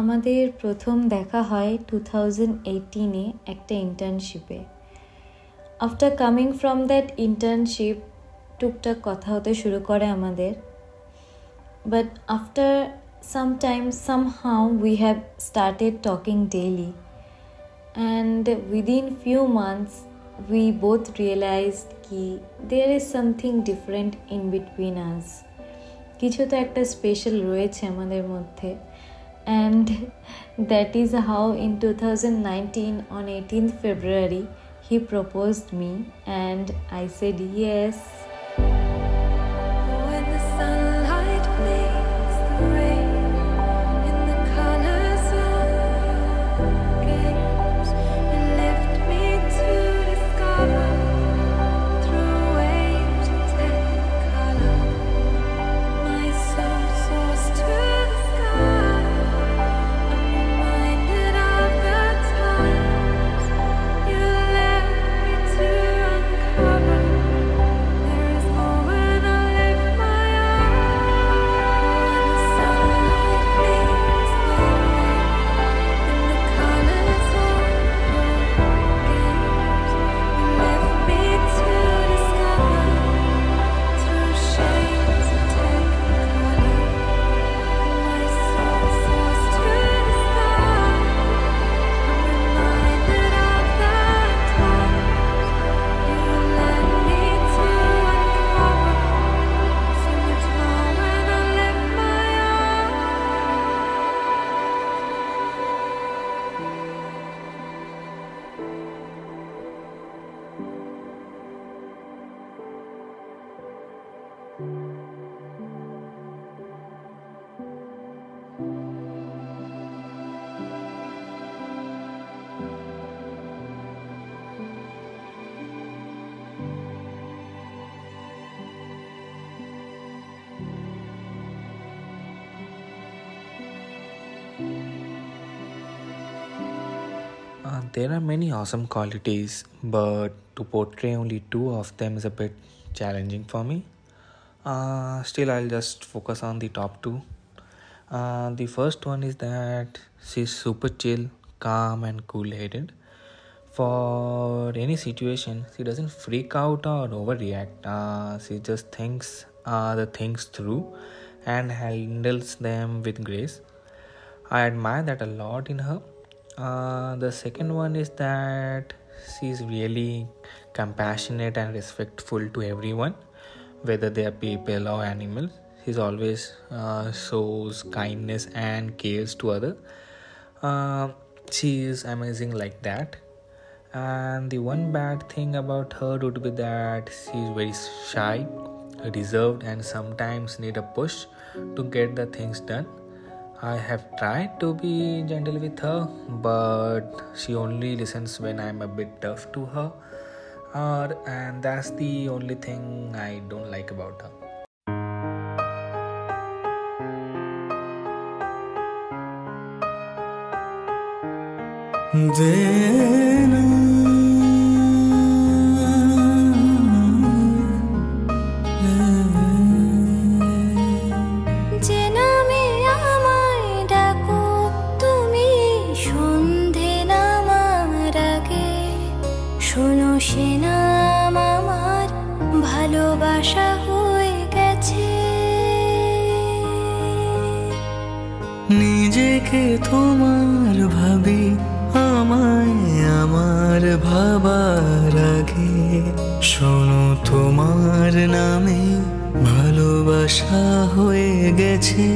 আমাদের প্রথম দেখা হয় 2018-এ একটা ইন্টার্নশিপে। After coming from that internship টুকটাক কথা হতে শুরু করে আমাদের। But after some time somehow we have started talking daily, and within few months we both realized ki there is something different in between us. কিছু তো একটা স্পেশাল রয়েছে আমাদের মধ্যে, and that is how in 2019 on 18th February he proposed me and I said yes. There are many awesome qualities, but to portray only two of them is a bit challenging for me. Still, I'll just focus on the top two. The first one is that she's super chill, calm and cool-headed. For any situation, she doesn't freak out or overreact. She just thinks the things through and handles them with grace. I admire that a lot in her. The second one is that she's really compassionate and respectful to everyone, whether they are people or animals. She's always shows kindness and cares to others. She is amazing like that. And the one bad thing about her would be that she's very shy, reserved, and sometimes need a push to get the things done. I have tried to be gentle with her, but she only listens when I'm a bit tough to her, and that's the only thing I don't like about her. নিজেকে তোমার ভাবি আমায় আমার ভাবার আগে, শোনো তোমার নামে ভালোবাসা হয়ে গেছে।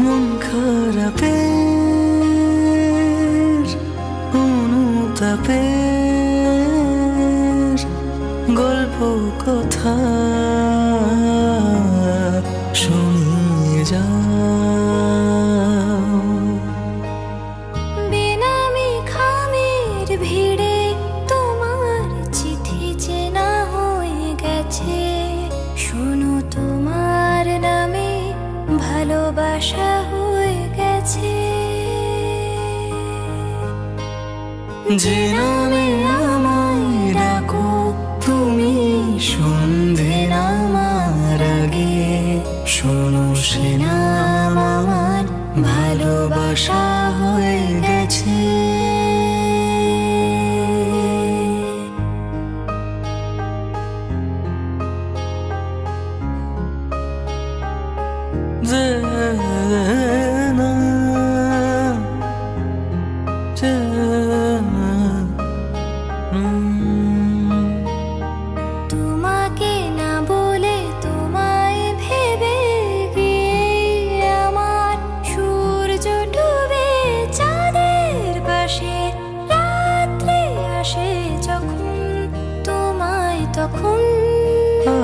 মন খারাপের অনুতাপের গল্প কথা শুনিয়ে যাও। বেনামি খামের ভিড়ে তোমার চিঠি চেনা হয়ে গেছে, শোনো তোমার নামে ভালোবাসা হয়ে গেছে। যে নামে আমায় ডাকো তুমি সন্ধে নামার আগে, শোনো সে নাম আমার ভালোবাসা হয়ে গেছে। তোমাকে না বলে তোমায় ভেবে গিয়ে আমার সূর্য ডুবে চাঁদের পাশে রাত্রি আসে যখন, তোমায় তখন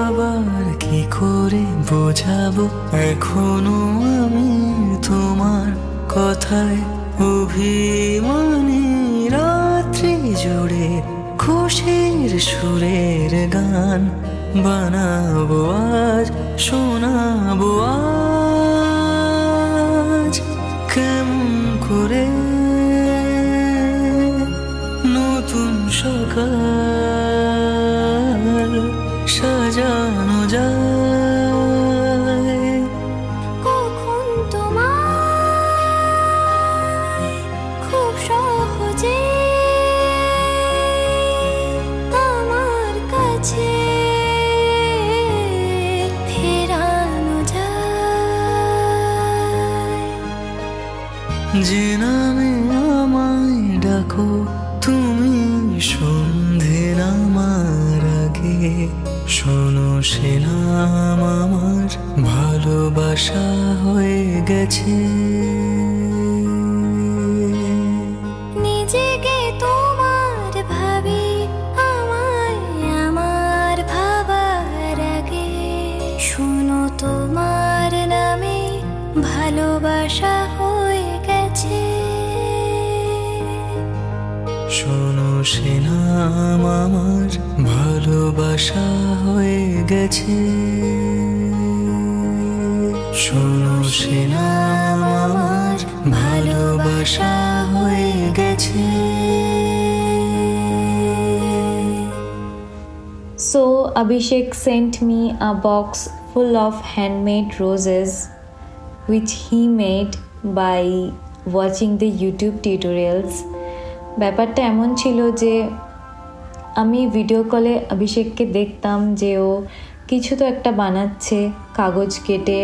আবার কি করে বোঝাবো এখনো আমি তোমার কথায় অভিমানী। রাত্রি জুড়ে খুশির সুরের গান বানাবো আজ, শোনাবো আজ কেমন করে নতুন সকাল সাজানো যায়। কখন তোমায় খুব সহজে আমার কাছে ফেরানো যায়। যে নামে আমায় ডাকো তুমি সন্ধে নামার আগে, শোনো সে নাম আমার ভালোবাসা হয়ে গেছে। নিজেকে তোমার ভাবি আমায় আমার ভাবার আগে, শোনো তোমার নামে ভালোবাসা হয়ে গেছে। শোনো সে নাম আমার ভালোবাসা হয়ে গেছে। শোনো সে নাম আমার ভালোবাসা হয়ে গেছে। So Abhishek sent me a box full of handmade roses which he made by watching the YouTube tutorials. ব্যাপারটা এমন ছিল যে আমি ভিডিও কলে অভিষেককে দেখতাম যে ও কিছু তো একটা বানাচ্ছে কাগজ কেটে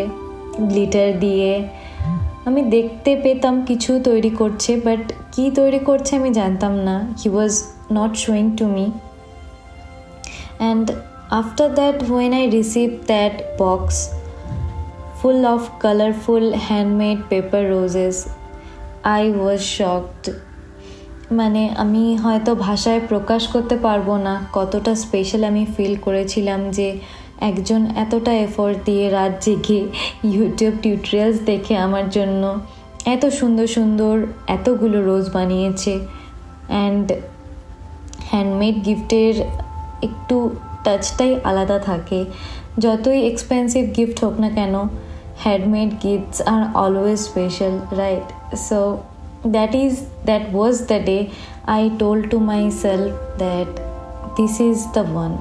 গ্লিটার দিয়ে। আমি দেখতে পেতাম কিছু তৈরি করছে, বাট কি তৈরি করছে আমি জানতাম না। He was not showing to me. And after that, when I received that box full of colorful handmade paper roses, I was shocked. মানে আমি হয়তো ভাষায় প্রকাশ করতে পারবো না কতটা স্পেশাল আমি ফিল করেছিলাম যে একজন এতটা এফোর্ট দিয়ে রাত জেগে ইউটিউব টিউটোরিয়ালস দেখে আমার জন্য এত সুন্দর সুন্দর এতগুলো রোজ বানিয়েছে। অ্যান্ড হ্যান্ডমেড গিফটের একটু টাচটাই আলাদা থাকে, যতই এক্সপেন্সিভ গিফট হোক না কেন, হ্যান্ডমেড গিফটস আর always special, right? So that was the day I told to myself that this is the one.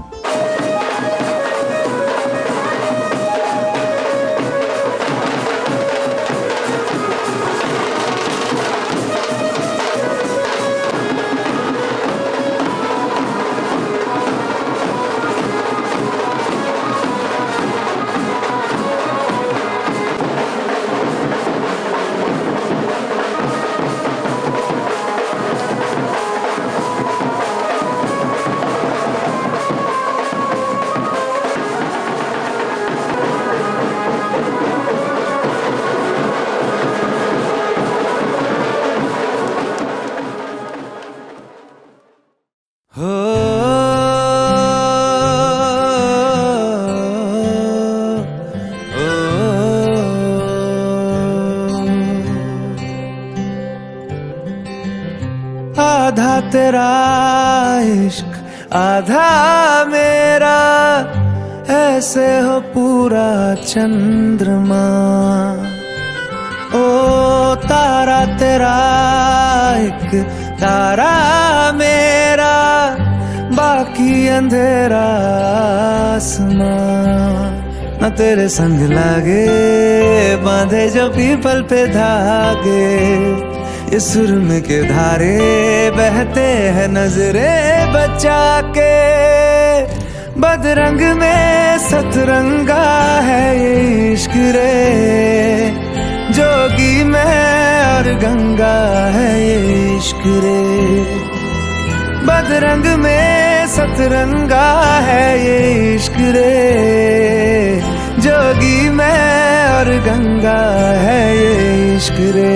आधा तेरा इश्क आधा मेरा, ऐसे हो पूरा चंद्रमा। ओ तारा तेरा एक तारा मेरा, बाकी अंधेरा आसमां। न तेरे संग लागे बांधे जो पीपल पे धागे, ये सुरम के धारे बहते हैं नजरे बचा के। बदरंग में सतरंगा है ये इश्क रे, जोगी में और गंगा है ये इश्क रे। बदरंग में सतरंगा है ये इश्क रे, जोगी में और गंगा है ये इश्क रे।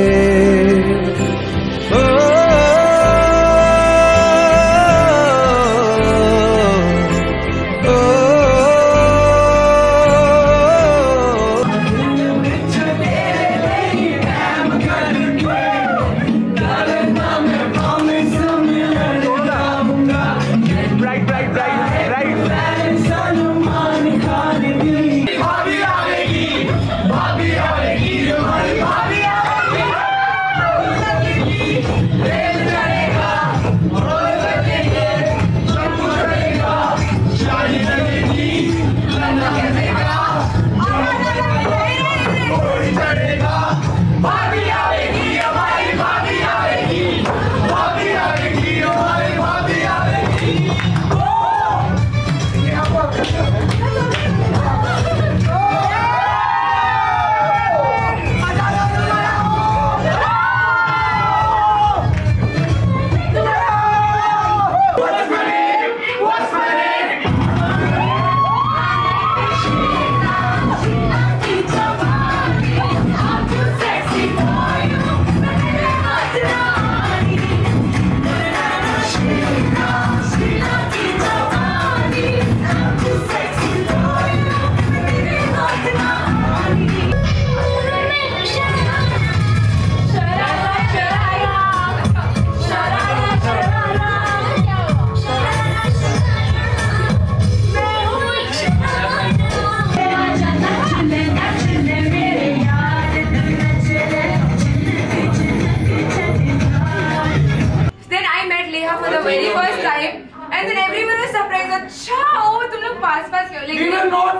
very first time, and then everyone was surprised that "Chao, तुम लोग पास क्यों?" Like, we were not.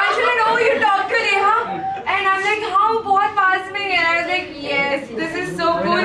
Actually, no, you talk to Neha, and I'm like, हाँ वो बहुत पास में है. I was like, yes, this is so cool.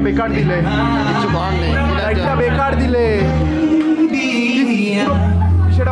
बेकार दिले लाइटটা বেকার দিলে সেটা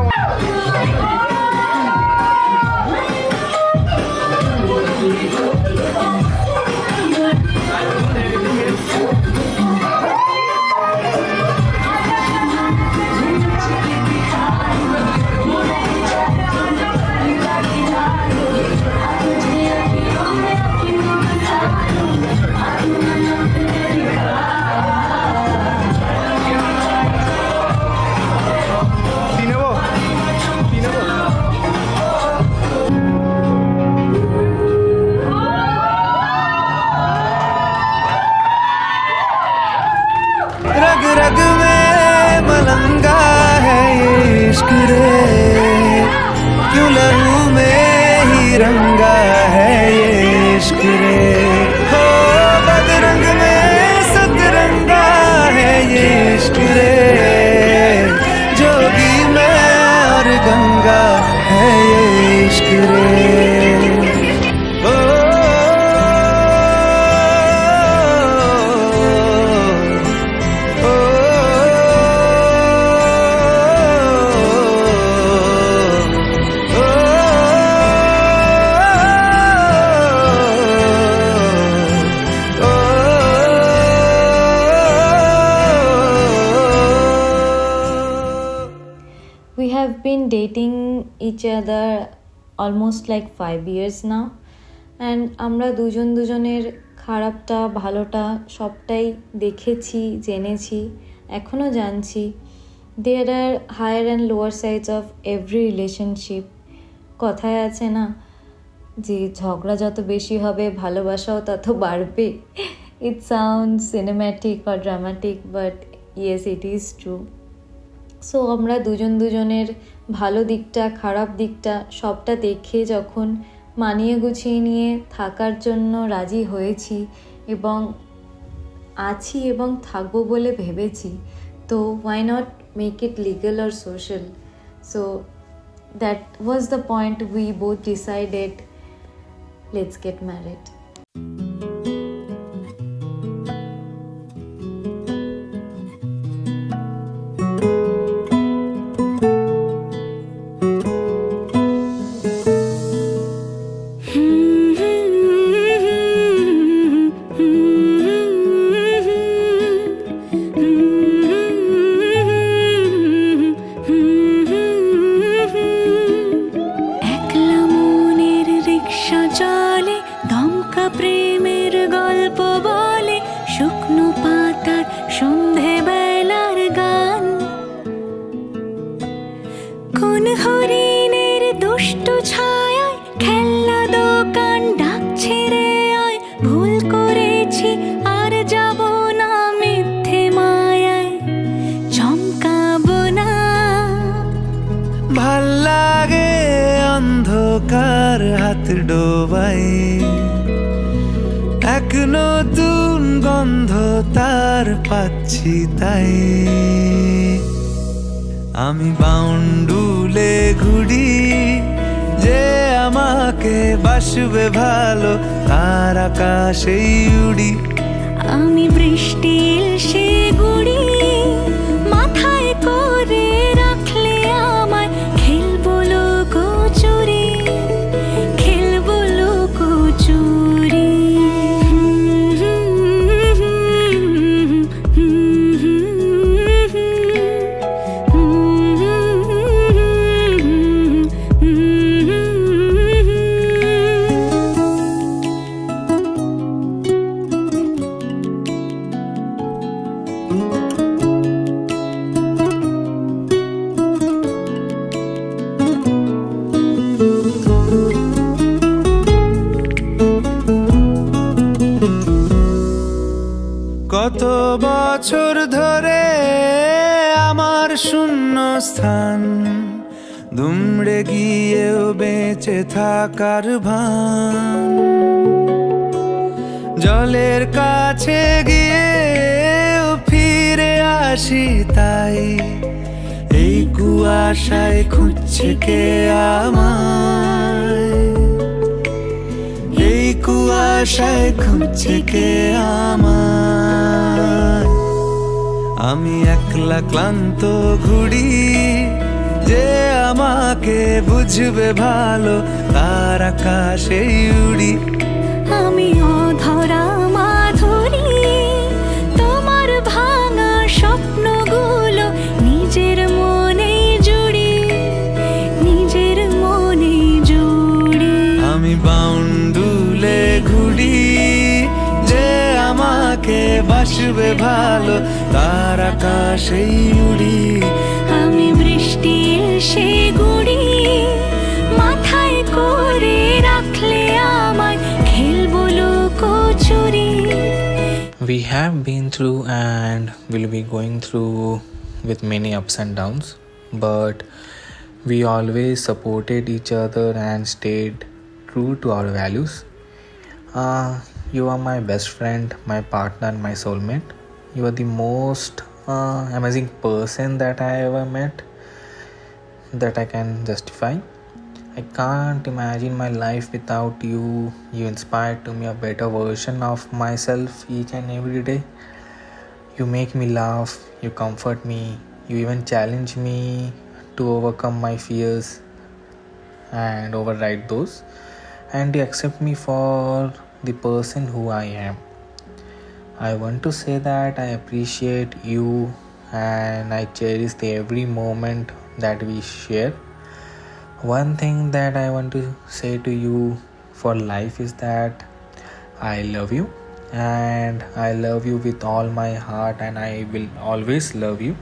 We have been dating each other almost like 5 years now, and আমরা দুজনের খারাপটা ভালোটা সবটাই দেখেছি, জেনেছি, এখনও জানছি। There are higher and lower sides of every relationship. কথায় আছে না যে ঝগড়া যত বেশি হবে ভালোবাসাও তত বাড়বে। It sounds cinematic or dramatic, but yes, it is true. So আমরা দুজনের ভালো দিকটা খারাপ দিকটা সবটা দেখে যখন মানিয়ে গুছিয়ে নিয়ে থাকার জন্য রাজি হয়েছি এবং আছি এবং থাকবো বলে ভেবেছি, তো why not make it legal or social? So that was the point we both decided, let's get married. ডোবাই এক নতুন গন্ধ তার পাচ্ছি তাই আমি বাউন্ডুলে ঘুরি যে আমাকে বাসবে ভালো তার আকাশেই উড়ি আমি বৃষ্টির সে গুড়ি মাথায় করে রাখলে আমায় খেলবো লুকোচুরি কত বছর ধরে আমার শূন্য স্থান দুমড়ে গিয়েও বেঁচে থাকার ভান জলের কাছে গিয়েও ফিরে আসি তাই এই কুয়াশায় খুঁজছে কে আমায় এই কুয়াশায় খুঁজছে কে আমায় আমি একলা ক্লান্ত ঘুরি যে আমাকে বুঝবে ভালো তার আকাশেই উড়ি আমি অধরা মাধুরী তোমার ভাঙা স্বপ্নগুলো নিজের মনে জুড়ি নিজের মনে জুড়ি আমি বাউন্ডুলে ঘুরি যে আমাকে বাসবে ভালো তার আকাশেই উড়ি আমি বৃষ্টির সে গুড়ি মাথায় করে রাখলে আমায় খেলবো লুকোচুরি We have been through and will be going through with many ups and downs, but we always supported each other and stayed true to our values. You are my best friend, my partner, my soulmate. You are the most amazing person that I ever met, that I can justify. I can't imagine my life without you. You inspire to me a better version of myself each and every day. You make me laugh, you comfort me, you even challenge me to overcome my fears and override those, and you accept me for the person who I am. I want to say that I appreciate you and I cherish the every moment that we share. One thing that I want to say to you for life is that I love you, and I love you with all my heart, and I will always love you.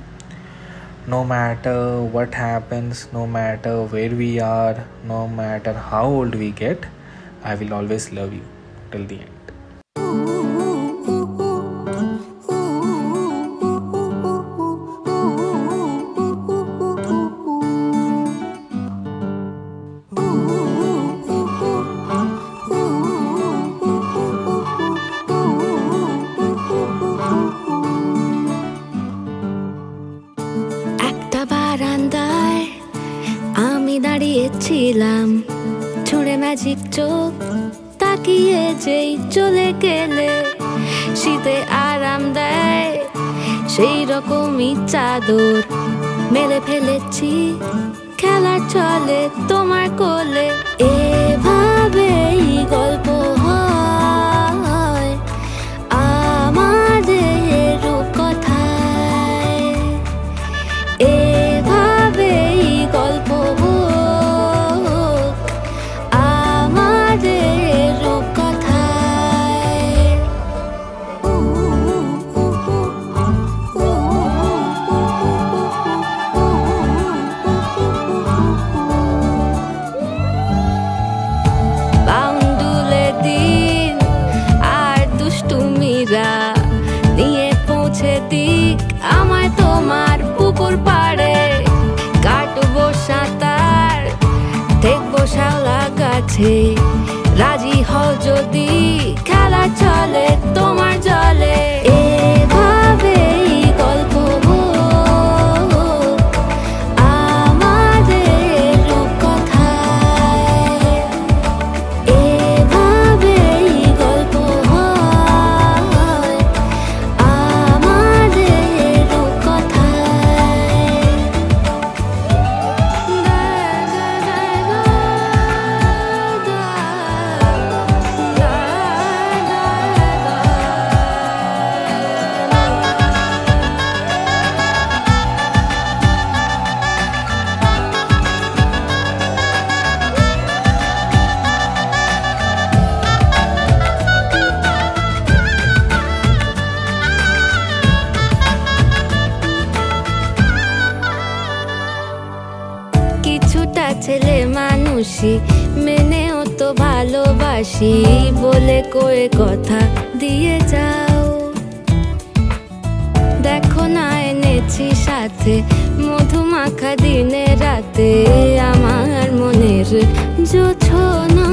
No matter what happens, no matter where we are, no matter how old we get, I will always love you till the end. একটা বারান্দায় আমি দাঁড়িয়েছিলাম, ছুঁড়ে magic চোখ তাকিয়ে যেই চলে গেলে, শীতে আরাম দেয় সেই রকমই চাদর মেলে ফেলেছি, খেলা চলে তোমার কোলে। এভাবেই গল্প হয় আমাদের রূপকথায়, এভাবেই গল্প হোক আমাদের রূপকথায়। বাউন্ডুলে দিন আর দুষ্টুমিরা নিয়ে পৌঁছে দিক আমায় তোমার পুকুর পাড়ে, কাটবো সাঁতার দেখবো শাওলা গাছে, রাজি হও যদি খেলা চলে তোমার জলে। এভাবেই গল্প হোক আমাদের রূপকথায়, এভাবেই গল্প হয় আমাদের রূপকথায়। কিছুটা ছেলে মানুষই মেনেও তো ভালোবাসি, বলে কয়ে কথা দিয়ে যাও। দেখো না এনেছি সাথে মধুমাখা দিনে রাতে আমার মনের জোছনা।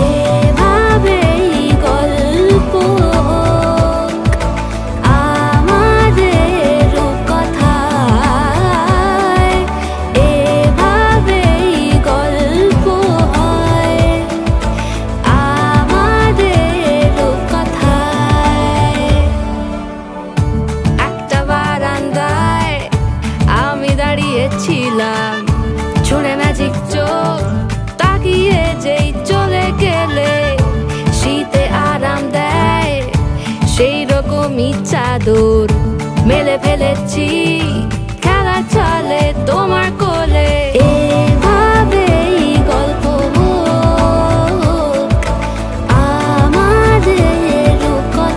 এভাবেই গল্প হোক আমাদের রূপকথায়, এভাবেই গল্প হয় আমাদের রূপকথায়। একটা বারান্দায় আমি দাঁড়িয়েছিলাম, ছুঁড়ে ম্যাজিক চোখ তাকিয়ে যেই চলে গেলে, শীতে আরাম দেয় সেই রকমই চাদর মেলে ফেলেছি, খেলা চলে তোমার কোলে। এভাবেই গল্প হোক আমাদের রূপকথায়,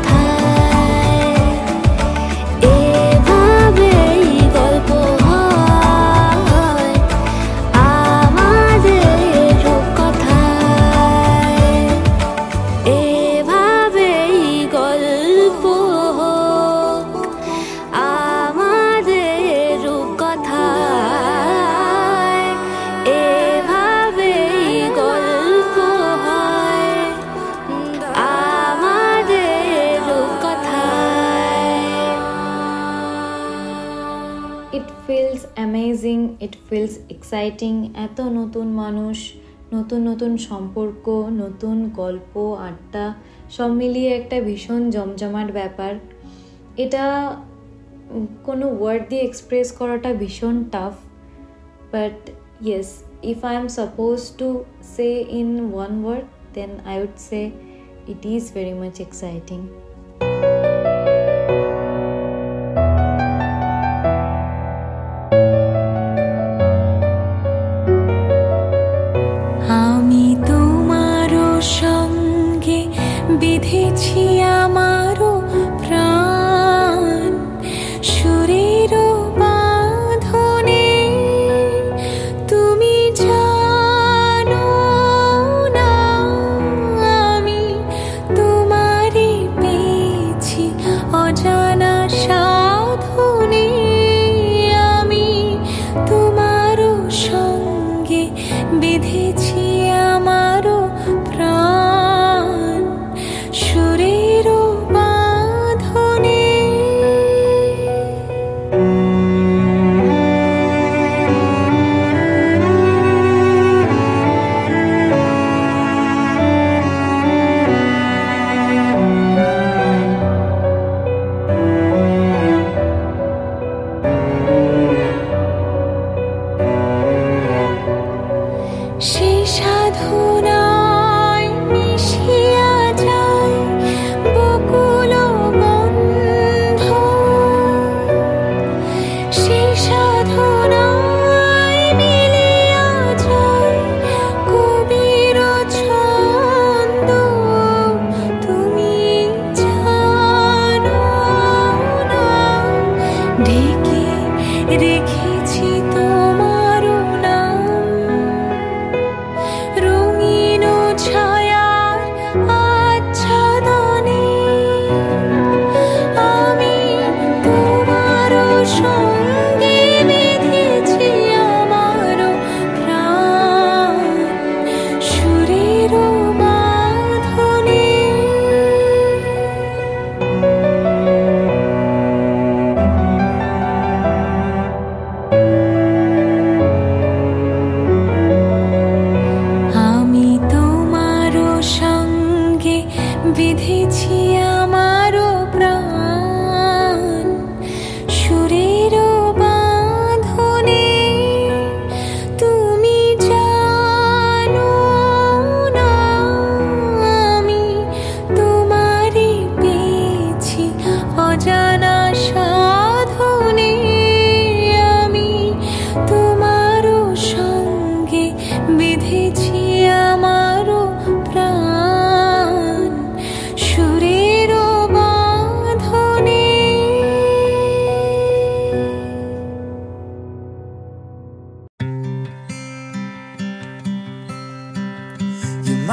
এভাবেই গল্প হয় আমাদের রূপকথায়, এভাবেই গল্প হোক আমাদের রূপকথায়, এভাবেই গল্প হয় আমাদের রূপকথায়। It feels amazing, it feels exciting. এত নতুন মানুষ, নতুন নতুন সম্পর্ক, নতুন গল্প, আড্ডা সব মিলিয়ে একটা ভীষণ জমজমাট ব্যাপার। এটা কোনো ওয়ার্ড দিয়ে এক্সপ্রেস করাটা ভীষণ tough, but yes, if I am suppose to say in one word, then I would say it is very much exciting.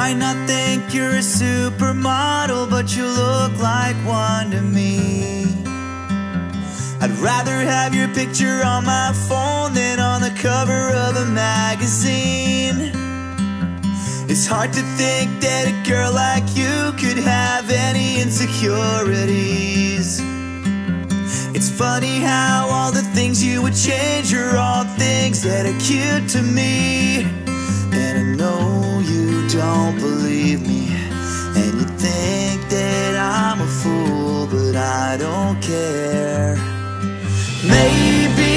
might not think you're a supermodel, but you look like one to me. I'd rather have your picture on my phone than on the cover of a magazine. It's hard to think that a girl like you could have any insecurities. It's funny how all the things you would change are all things that are cute to me. And I know you don't believe me, and you think that I'm a fool, but I don't care. Maybe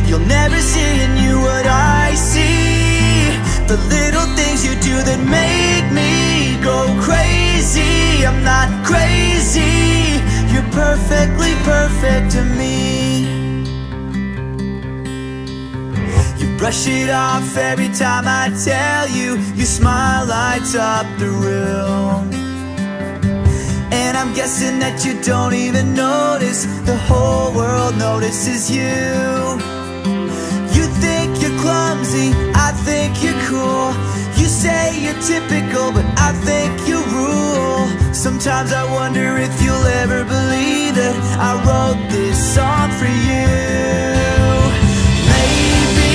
you'll never see in you what I see, the little things you do that make me go crazy. I'm not crazy, you're perfectly perfect to me. You brush it off every time I tell you. Your smile lights up the room, and I'm guessing that you don't even notice. The whole world notices you. You think you're clumsy, I think you're cool. You say you're typical, but I think you rule. Sometimes I wonder if you'll ever believe that I wrote this song for you. Maybe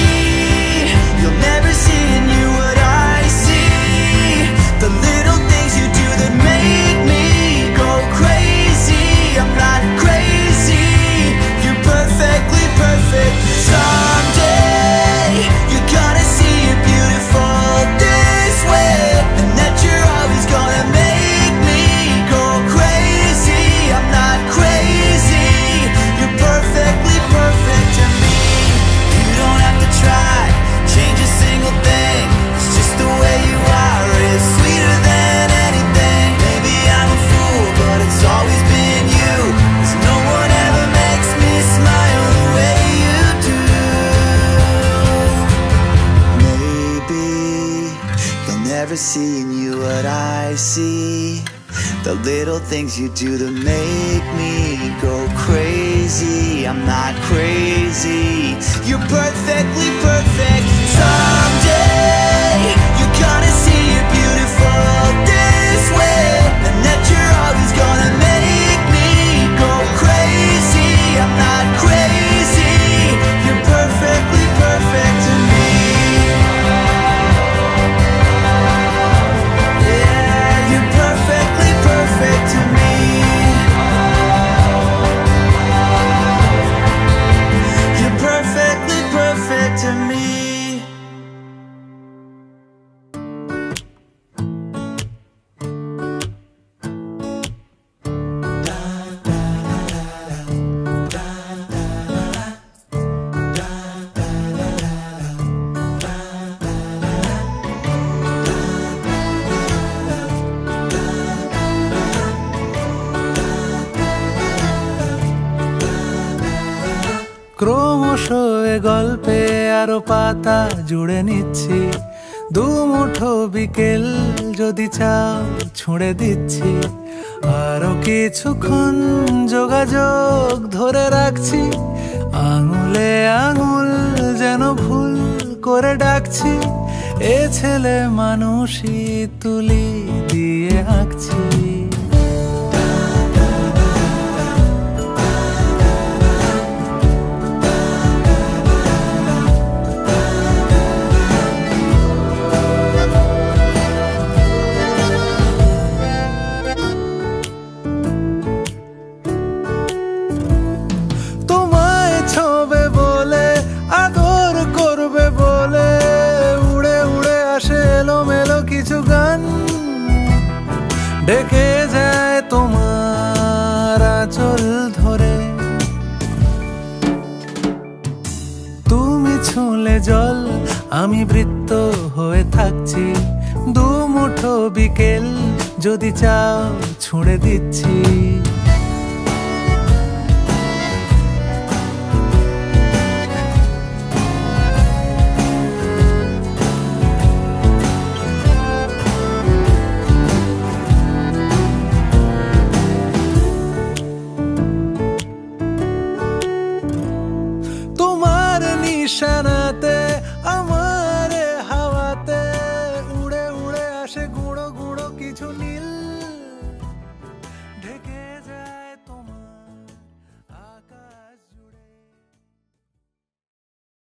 you'll never see in you what I see, the little things you do that make me go crazy. I'm not crazy, you're perfectly perfect. Someday you're gonna see you're beautiful this way, and that you're always gonna make me go crazy. I'm not crazy, you're perfectly perfect to me. You don't have to try, change a single thing. It's just the way you are, it's sweeter than anything. Maybe I'm a fool, but it's always been you, 'cause no one ever makes me smile the way you do. Maybe you'll never see in you what I see, the little things you do to make me go crazy. I'm not crazy, you're perfectly perfect. Someday you're gonna see you're beautiful this way, and that you're always gonna make me go crazy. I'm not crazy, you're perfectly perfect to me. Yeah, you're perfectly perfect to me. You're perfectly perfect to me. ক্রমশ এ গল্পে আরো পাতা জুড়ে নিচ্ছি, দুমুঠো বিকেল যদি চাও ছুঁড়ে দিচ্ছি। আরো কিছুক্ষণ যোগাযোগ ধরে রাখছি, আঙুলে আঙুল যেন ভুল করে ডাকছি। এ ছেলে মানুষই তুলি দিয়ে আঁকছি। ডেকে যায় তোমার আঁচল ধরে, তুমি ছুঁলে জল আমি বৃত্ত হয়ে থাকছি। দুমুঠো বিকেল যদি চাও ছুঁড়ে দিচ্ছি। নিশানাতে